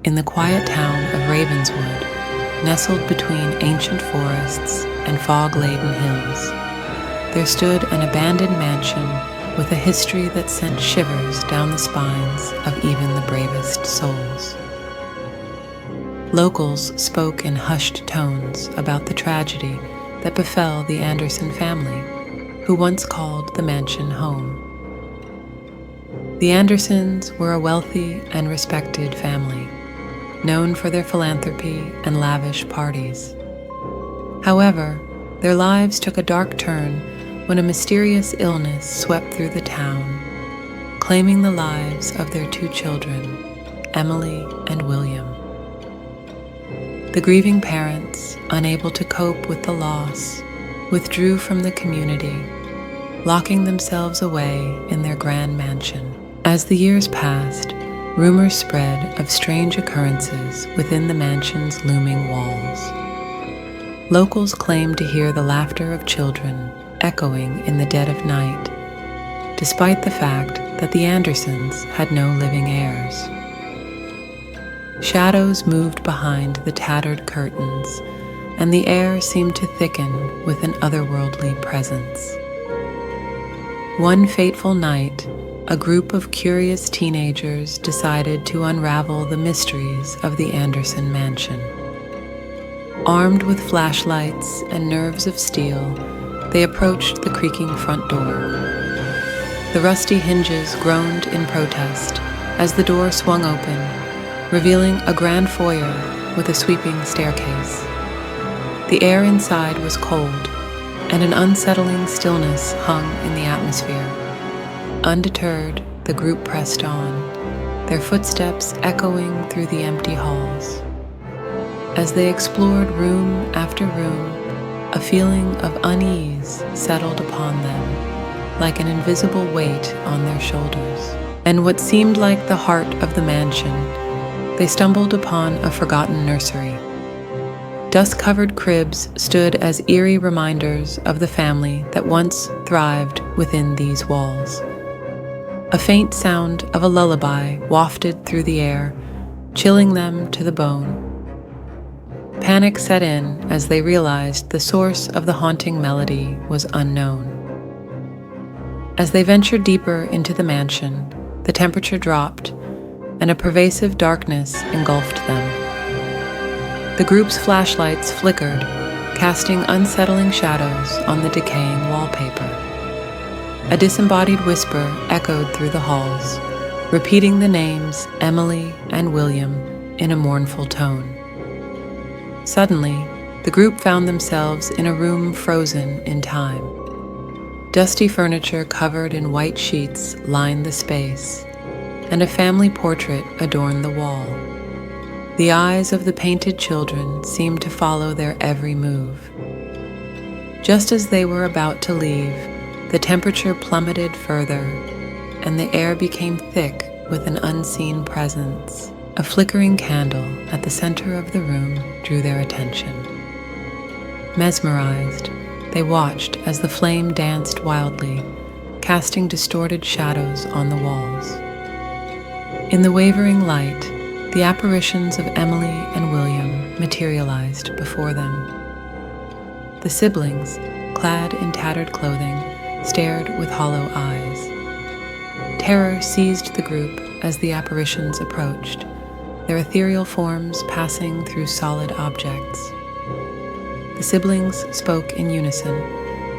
in the quiet town of Ravenswood, nestled between ancient forests and fog-laden hills, there stood an abandoned mansion with a history that sent shivers down the spines of even the bravest souls. Locals spoke in hushed tones about the tragedy that befell the Anderson family, who once called the mansion home. The Andersons were a wealthy and respected family, known for their philanthropy and lavish parties. However, their lives took a dark turn when a mysterious illness swept through the town, claiming the lives of their two children, Emily and William. The grieving parents, unable to cope with the loss, withdrew from the community, locking themselves away in their grand mansion. As the years passed, rumors spread of strange occurrences within the mansion's looming walls. Locals claimed to hear the laughter of children echoing in the dead of night, despite the fact that the Andersons had no living heirs. Shadows moved behind the tattered curtains, and the air seemed to thicken with an otherworldly presence. One fateful night, a group of curious teenagers decided to unravel the mysteries of the Anderson mansion. Armed with flashlights and nerves of steel, they approached the creaking front door. The rusty hinges groaned in protest as the door swung open, revealing a grand foyer with a sweeping staircase. The air inside was cold, and an unsettling stillness hung in the atmosphere. Undeterred, the group pressed on, their footsteps echoing through the empty halls. As they explored room after room, a feeling of unease settled upon them, like an invisible weight on their shoulders. And what seemed like the heart of the mansion, they stumbled upon a forgotten nursery. Dust-covered cribs stood as eerie reminders of the family that once thrived within these walls. A faint sound of a lullaby wafted through the air, chilling them to the bone. Panic set in as they realized the source of the haunting melody was unknown. As they ventured deeper into the mansion, the temperature dropped, and a pervasive darkness engulfed them. The group's flashlights flickered, casting unsettling shadows on the decaying wallpaper. A disembodied whisper echoed through the halls, repeating the names Emily and William in a mournful tone. Suddenly, the group found themselves in a room frozen in time. Dusty furniture covered in white sheets lined the space, and a family portrait adorned the wall. The eyes of the painted children seemed to follow their every move. Just as they were about to leave, the temperature plummeted further, and the air became thick with an unseen presence. A flickering candle at the center of the room drew their attention. Mesmerized, they watched as the flame danced wildly, casting distorted shadows on the walls. In the wavering light, the apparitions of Emily and William materialized before them. The siblings, clad in tattered clothing, stared with hollow eyes. Terror seized the group as the apparitions approached, their ethereal forms passing through solid objects. The siblings spoke in unison,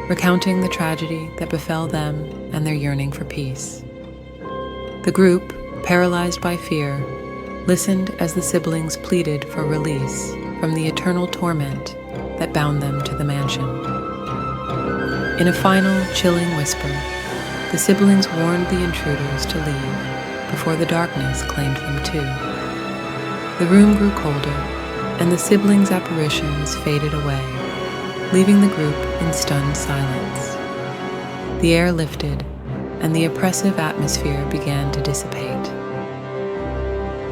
recounting the tragedy that befell them and their yearning for peace. The group, paralyzed by fear, listened as the siblings pleaded for release from the eternal torment that bound them to the mansion. In a final, chilling whisper, the siblings warned the intruders to leave before the darkness claimed them too. The room grew colder, and the siblings' apparitions faded away, leaving the group in stunned silence. The air lifted, and the oppressive atmosphere began to dissipate.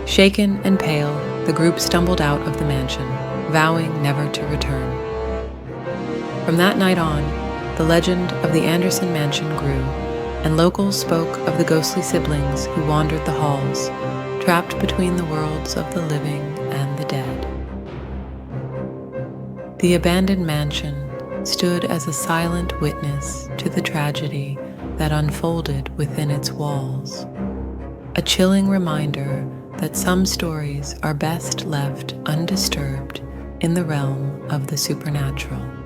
Shaken and pale, the group stumbled out of the mansion, vowing never to return. From that night on, the legend of the Anderson mansion grew, and locals spoke of the ghostly siblings who wandered the halls, trapped between the worlds of the living and the dead. The abandoned mansion stood as a silent witness to the tragedy that unfolded within its walls, a chilling reminder that some stories are best left undisturbed in the realm of the supernatural.